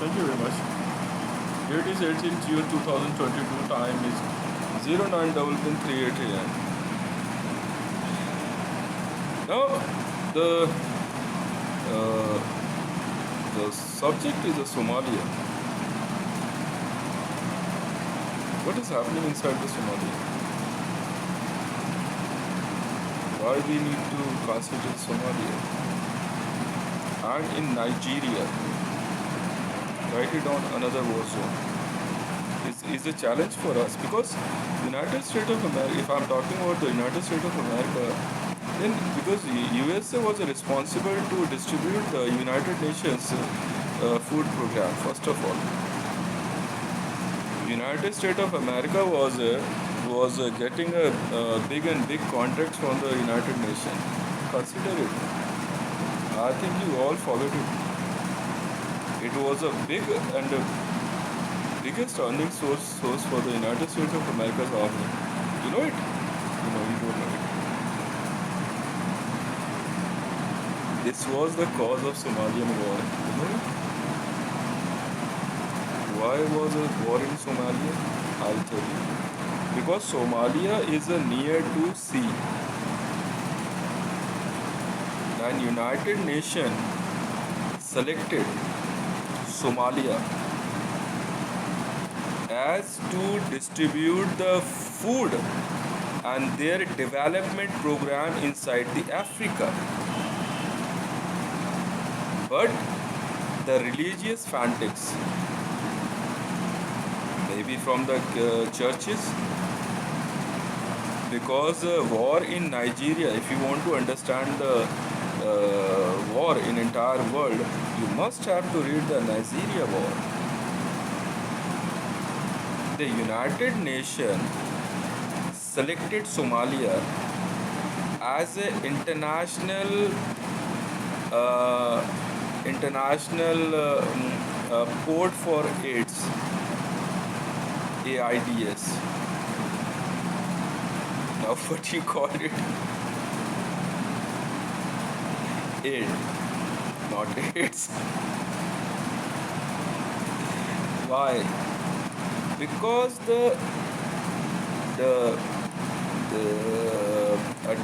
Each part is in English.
Thank you very much. Date is 18th June 2022. Time is 09:38 a.m. Now, the uh, the subject is Somalia. What is happening inside the Somalia? Why we need to consider Somalia? And in Nigeria, write it down another war zone. Is a challenge for us because United States of America. If I'm talking about the United States of America, then because USA was responsible to distribute the United Nations food program. First of all, United States of America was getting a big contracts from the United Nations. Consider it. I think you all forget it. It was a big and biggest earning source for the United States of America's army. You know it? You don't know it. This was the cause of Somalian war. You know it? Why was a war in Somalia? I'll tell you. Because Somalia is a near to sea. And United Nations selected Somalia as to distribute the food and their development program inside the Africa. But the religious fanatics, maybe from the churches, because war in Nigeria, if you want to understand the war in entire world, you must have to read the Nigeria war. The United Nations selected Somalia as an international port for AIDS. Now, what do you call it? Aid, not AIDS. Why? Because a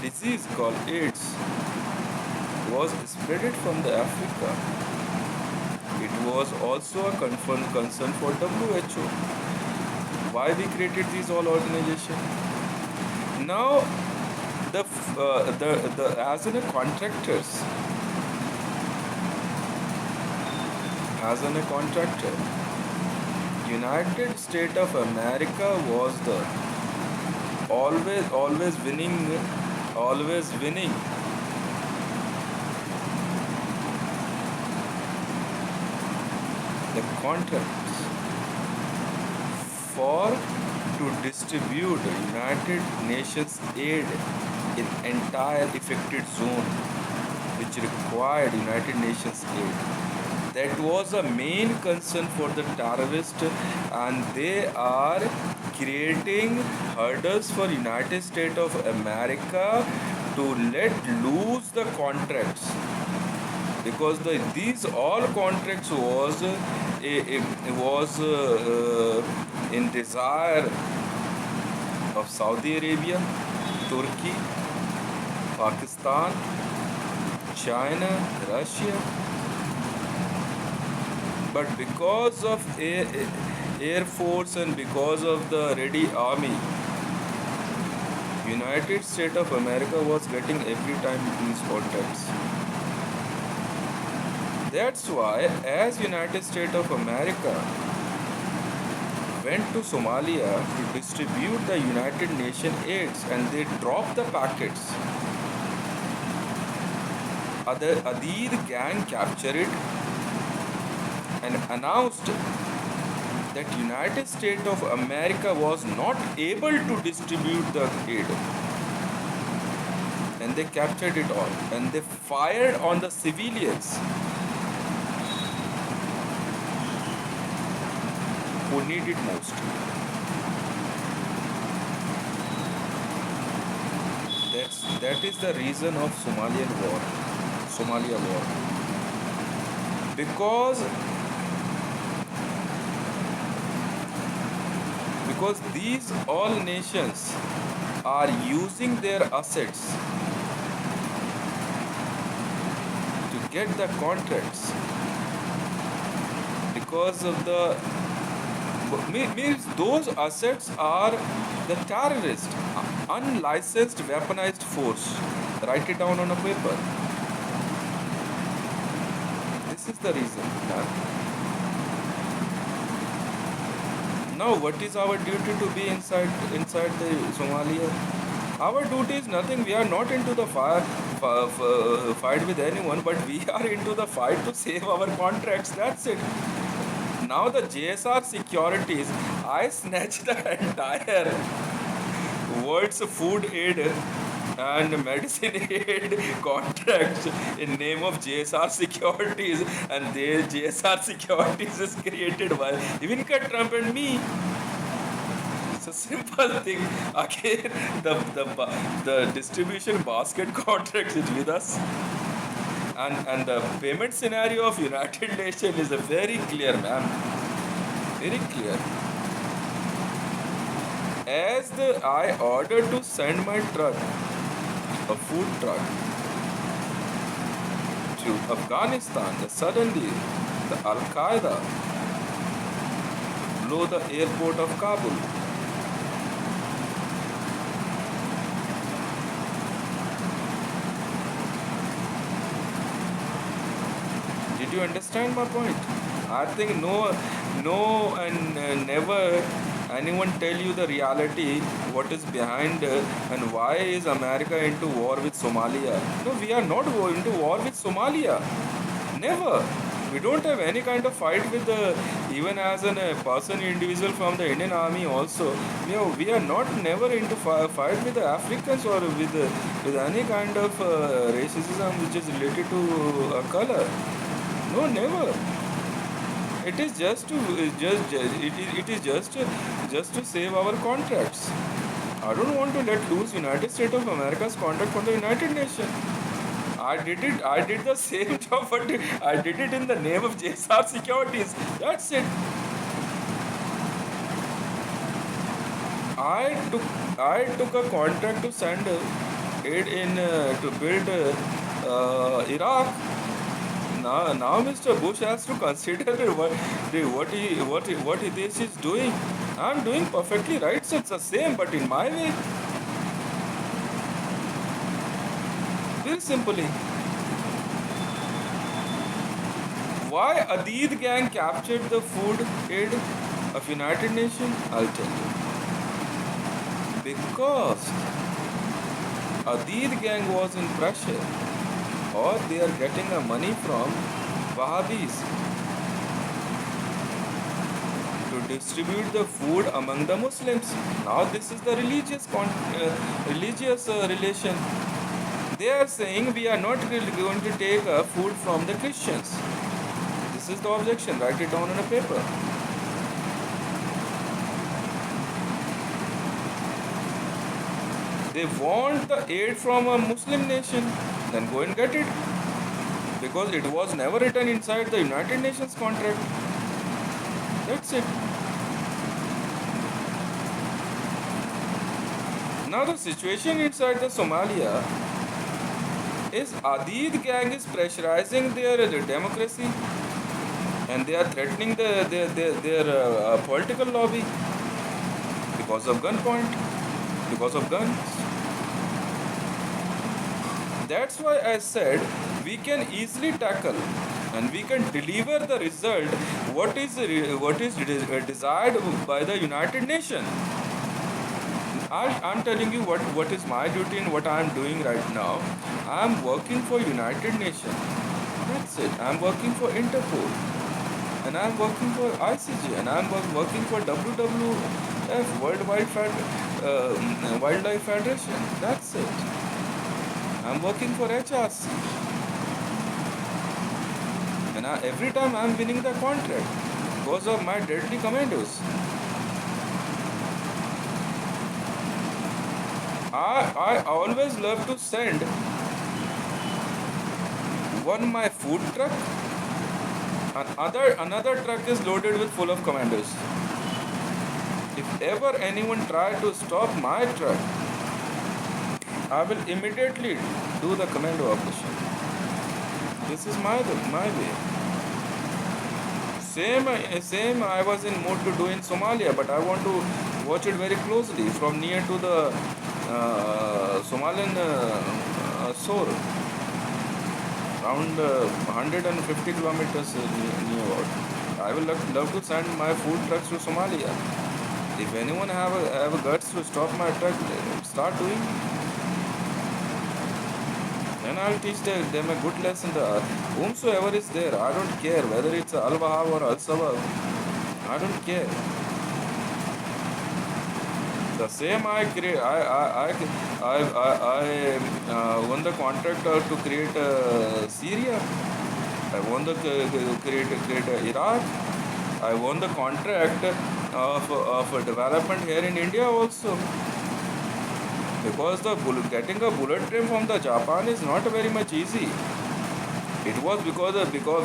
disease called AIDS was spreaded from the Africa. It was also a concern for WHO. Why we created these all organizations? Now, as in a contractors, United States of America was the always winning the contracts for to distribute United Nations aid in entire affected zone which required United Nations aid. That was a main concern for the terrorists, and they are creating hurdles for United States of America to let loose the contracts, because these all contracts was in desire of Saudi Arabia, Turkey, Pakistan, China, Russia. But because of Air Force and because of the ready army, United States of America was getting every time these contracts. That's why, as United States of America went to Somalia to distribute the United Nations aids, and they dropped the packets, other Adir gang captured it and announced that United States of America was not able to distribute the aid, and they captured it all, and they fired on the civilians who need it most. That is the reason of Somalia war. Because because these all nations are using their assets to get the contracts because of the means those assets are the terrorist, unlicensed weaponized force. Write it down on a paper. This is the reason. Now, what is our duty to be inside the Somalia? Our duty is nothing. We are not into the fight with anyone, but we are into the fight to save our contracts. That's it. Now the JSR securities, I snatched the entire world's food aid and medicine aid contracts in name of JSR securities, and the JSR securities is created by Ivanka Trump and me. It's a simple thing. Again, the distribution basket contract is with us. And the payment scenario of United Nations is a very clear, man. Very clear. As I ordered to send my truck, a food truck, to Afghanistan, suddenly the Al Qaeda blew the airport of Kabul. Did you understand my point? I think no, and never anyone tell you the reality, what is behind, and why is America into war with Somalia. No, we are not into war with Somalia. Never. We don't have any kind of fight with even as a person, individual from the Indian army also. We are not never into fight with the Africans or with any kind of racism which is related to color. No, never. It is just to it is just to save our contracts. I don't want to let lose United States of America's contract from the United Nations. I did the same job, but I did it in the name of JSR Securities. That's it. I took a contract to send aid in to build Iraq. Now Mr. Bush has to consider what this is doing. I'm doing perfectly right, so it's the same, but in my way. Very simply. Why Adid gang captured the food aid of United Nations? I'll tell you. Because Adid gang was in pressure, or they are getting the money from Wahhabis to distribute the food among the Muslims. Now this is the religious relation. They are saying we are not really going to take food from the Christians. This is the objection. Write it down on a paper. They want the aid from a Muslim nation, then go and get it. Because it was never written inside the United Nations contract. That's it. Now the situation inside the Somalia is Adid gang is pressurizing their democracy, and they are threatening their political lobby because of gunpoint, because of guns. That's why I said we can easily tackle and we can deliver the result what is desired by the United Nations. I'm telling you what is my duty and what I'm doing right now. I'm working for United Nations. That's it. I'm working for Interpol, and I'm working for ICG, and I'm working for WWF, Wildlife Federation. That's it. I'm working for HRC, and every time I'm winning the contract because of my deadly commandos. I always love to send one my food truck, and another truck is loaded with full of commandos. If ever anyone try to stop my truck, I will immediately do the commando operation. This is my way. Same. I was in mood to do in Somalia, but I want to watch it very closely from near to the Somalian shore, around 150 kilometers near about. I will love to send my food trucks to Somalia. If anyone have a guts to stop my truck, start doing. Then I'll teach them a good lesson. Whomsoever is there, I don't care whether it's Al Wahab or Al Sabab. I don't care. The same I create. I won the contract to create Syria. I won the create Iraq. I won the contract of development here in India also. Because getting a bullet train from the Japan is not very much easy. It was because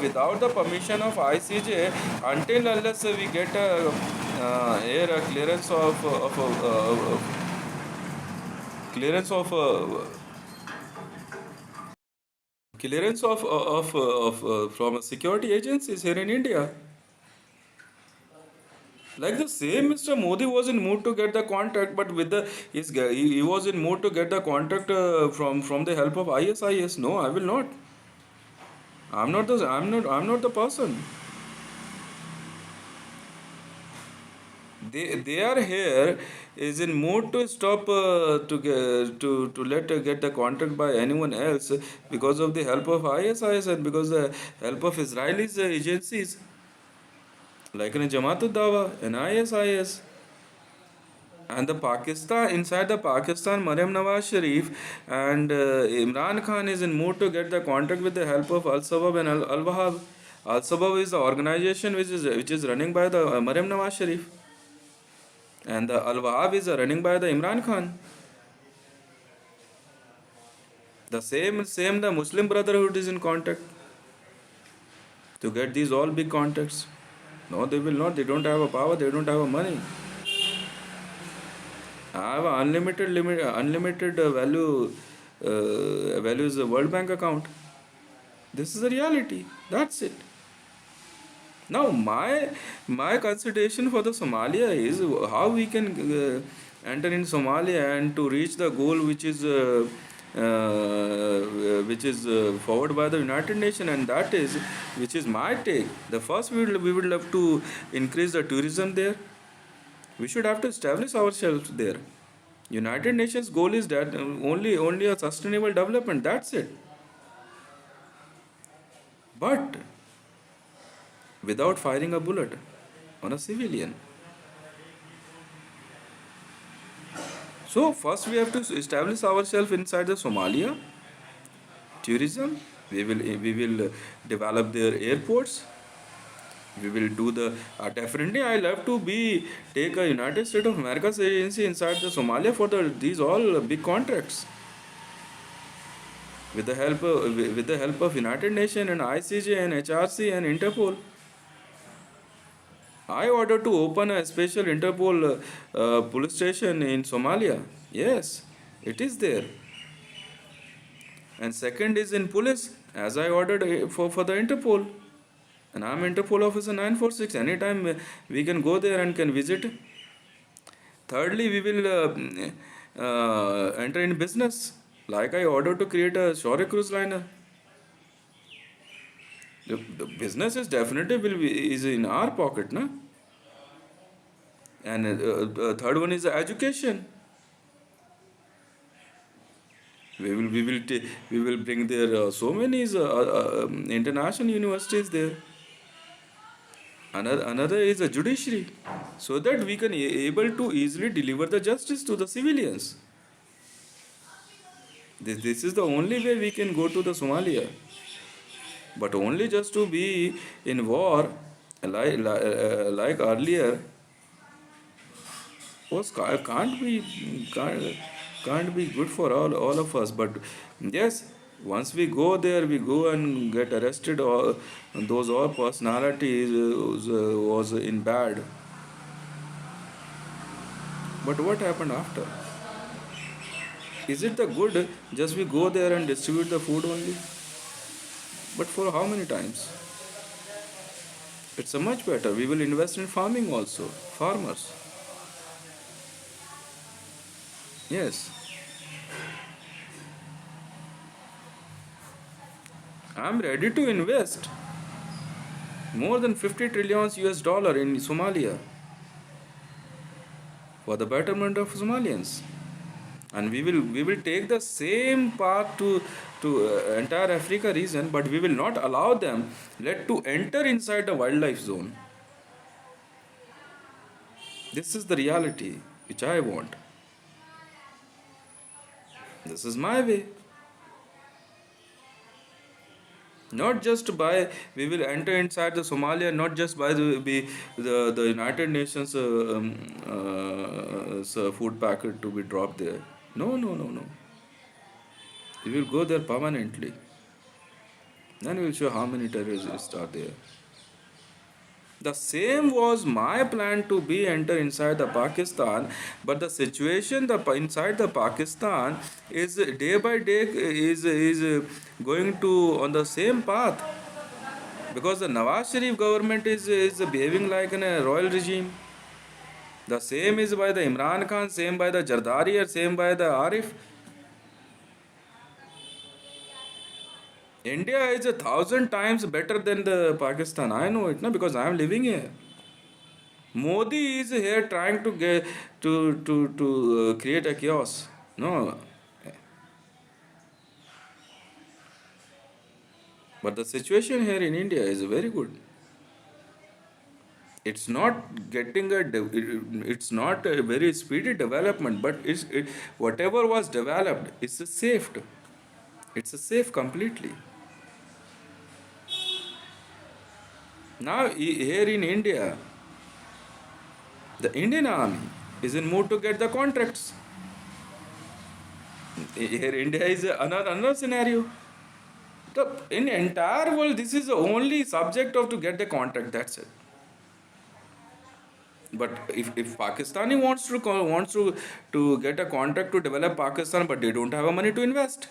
without the permission of ICJ, until unless we get a air clearance of from security agencies here in India. Like the same Mr. Modi was in mood to get the contract, but with the he was in mood to get the contract from the help of ISIS. No, I will not. I'm not the person. They are here is in mood to stop to let get the contract by anyone else because of the help of ISIS and because the help of Israelis agencies like in Jamaat Dawa and ISIS. And the Pakistan inside the Pakistan, Mariam Nawaz Sharif and Imran Khan is in mood to get the contract with the help of Al Sabab and Al Wahab. Al Sabab is the organization which is running by the Mariam Nawaz Sharif, and the Al Wahab is running by the Imran Khan. The same the Muslim Brotherhood is in contact to get these all big contracts. No, they will not. They don't have a power. They don't have a money. I have an unlimited value is a World Bank account. This is the reality. That's it. Now, my consideration for the Somalia is how we can enter in Somalia and to reach the goal forward by the United Nations, and that is which is my take. The first we would love to increase the tourism there. We should have to establish ourselves there. United Nations goal is that only a sustainable development. That's it. But without firing a bullet on a civilian. So first we have to establish ourselves inside the Somalia tourism. We will develop their airports. We will do the definitely. I love to be take a United States of America's agency inside the Somalia for these all big contracts with the help of United Nations and ICJ and HRC and Interpol. I ordered to open a special Interpol police station in Somalia. Yes, it is there. And second is in police, as I ordered for the Interpol. And I'm Interpol officer 946. Anytime we can go there and can visit. Thirdly, we will enter in business. Like I ordered to create a shore cruise liner. The business is definitely is in our pocket, na? And third one is education. We will bring there so many international universities there. Another is a judiciary, so that we can able to easily deliver the justice to the civilians. This is the only way we can go to the Somalia, but only just to be in war like earlier was can't be good for all of us. But yes, once we go there, we go and get arrested, or those all personalities was in bad. But what happened after? Is it the good just we go there and distribute the food only? But for how many times? It's a much better. We will invest in farming also. Farmers. Yes. I'm ready to invest more than 50 trillions US dollar in Somalia for the betterment of Somalians. And we will take the same path to entire Africa region, but we will not allow them let to enter inside the wildlife zone. This is the reality which I want. This is my way. Not just by we will enter inside the Somalia, not just by the United Nations food packet to be dropped there. No, no, no, no. We will go there permanently. Then we will show how many terrorists are there. The same was my plan to be enter inside the Pakistan, but the situation inside the Pakistan is day by day is going to on the same path, because the Nawaz Sharif government is behaving like in a royal regime. The same is by the Imran Khan, same by the Jardari, or same by the Arif. India is 1,000 times better than the Pakistan. I know it, no, because I am living here. Modi is here trying to get to create a chaos. No, but the situation here in India is very good. It's not getting it's not a very speedy development, but whatever was developed, it's a safe. It's a safe completely. Now here in India, the Indian army is in mood to get the contracts. Here India is another scenario. In entire world, this is the only subject of to get the contract. That's it. But if Pakistani wants to get a contract to develop Pakistan, but they don't have a money to invest,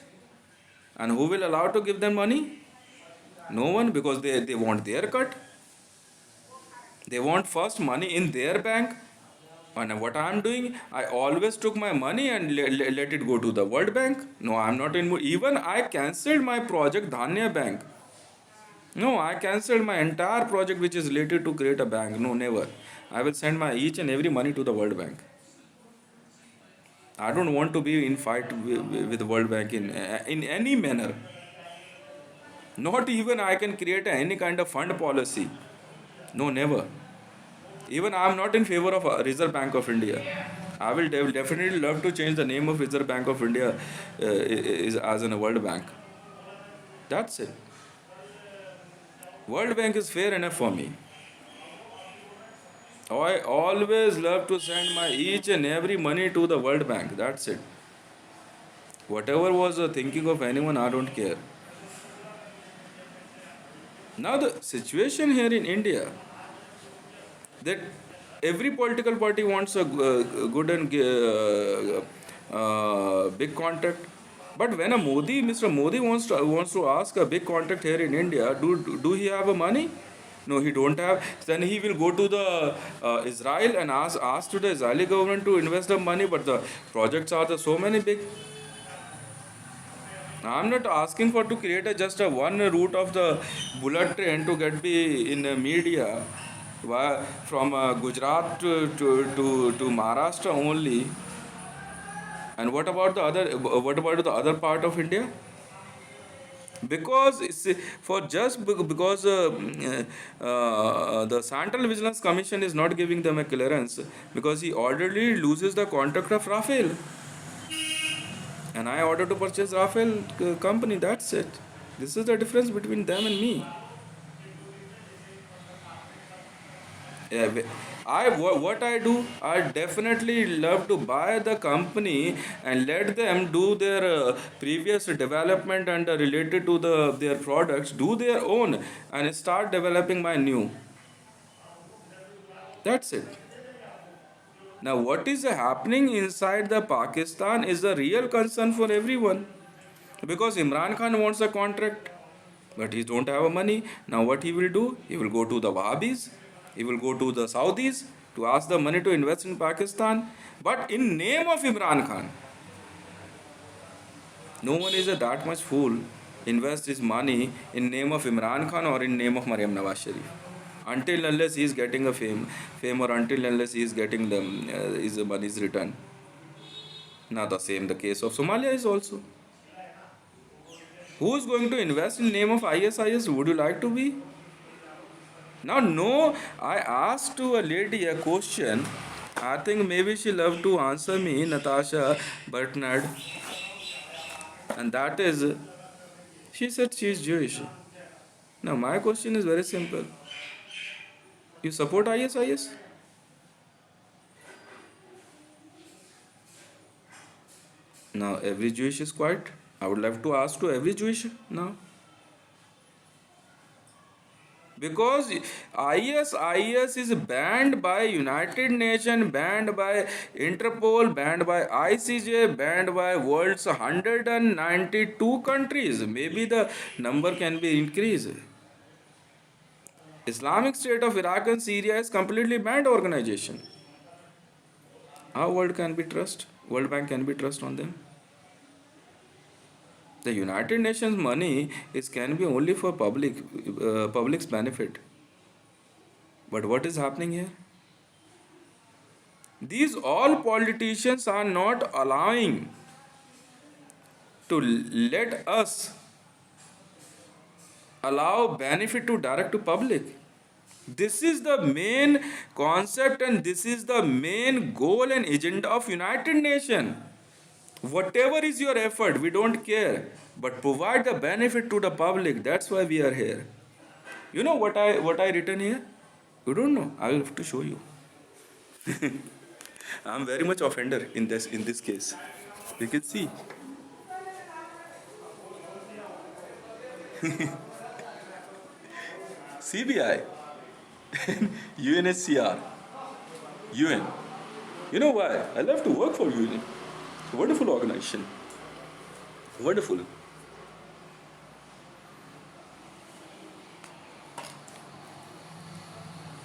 and who will allow to give them money? No one, because they want their cut. They want first money in their bank. And what I'm doing, I always took my money and let it go to the World Bank. No, I'm not in. Even I cancelled my project Dhanya Bank. No, I cancelled my entire project which is related to create a bank. No, never. I will send my each and every money to the World Bank. I don't want to be in fight with the World Bank in any manner. Not even I can create any kind of fund policy. No, never. Even I am not in favor of Reserve Bank of India. I will definitely love to change the name of Reserve Bank of India is as in a World Bank. That's it. World Bank is fair enough for me. I always love to send my each and every money to the World Bank. That's it. Whatever was the thinking of anyone, I don't care. Now the situation here in India, that every political party wants a good and big contract. But when Mr. Modi wants to ask a big contract here in India, do he have a money? No, he don't have. Then he will go to the Israel and ask to the Israeli government to invest the money. But the projects are so many big. I'm not asking for to create just a one route of the bullet train to get be in the media from Gujarat to Maharashtra only. And what about the other? What about the other part of India? Because because the Central Vigilance Commission is not giving them a clearance, because he already loses the contract of Rafale, and I ordered to purchase Rafale company. That's it. This is the difference between them and me. Yeah, what I do, I definitely love to buy the company and let them do their previous development and related to their products, do their own, and start developing my new. That's it. Now, what is happening inside the Pakistan is a real concern for everyone because Imran Khan wants a contract, but he don't have money. Now, what he will do? He will go to the Wahhabis, he will go to the Saudis to ask the money to invest in Pakistan. But in name of Imran Khan, no one is that much fool invest his money in name of Imran Khan or in name of Maryam Nawaz Sharif. Until unless he is getting a fame or until unless he is getting his money's return. Now the same the case of Somalia is also. Who is going to invest in name of ISIS? Would you like to be? Now no, I asked to a lady a question. I think maybe she loved to answer me, Natasha Bernard, and that is, she said she is Jewish. Now my question is very simple. You support ISIS? Now every Jewish is quiet. I would like to ask to every Jewish now. Because ISIS is banned by United Nations, banned by Interpol, banned by ICJ, banned by world's 192 countries. Maybe the number can be increased. Islamic State of Iraq and Syria is completely banned organization. How world can be trust? World Bank can be trust on them? The United Nations money is can be only for public's benefit. But what is happening here? These all politicians are not allowing to let us allow benefit to direct to public. This is the main concept and this is the main goal and agenda of United Nations. Whatever is your effort, we don't care, but provide the benefit to the public. That's why we are here. You know what I written here? You don't know. I will have to show you. I am very much offender in this case. You can see. CBI, UNHCR, UN. You know why? I love to work for UN. Wonderful organization. Wonderful.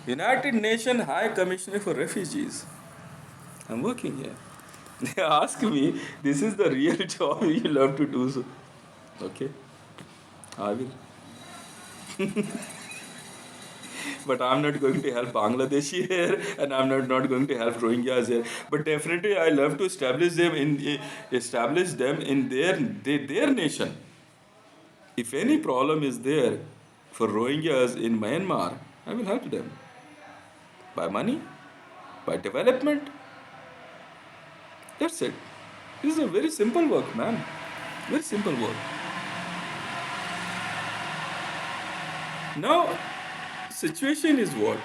United Nations High Commissioner for Refugees. I'm working here. They ask me, this is the real job you love to do so. Okay, I will. But I'm not going to help Bangladeshi here and I'm not going to help Rohingyas here. But definitely I love to establish them in their nation. If any problem is there for Rohingyas in Myanmar, I will help them. By money, by development. That's it. This is a very simple work, man. Very simple work. Now, situation is what?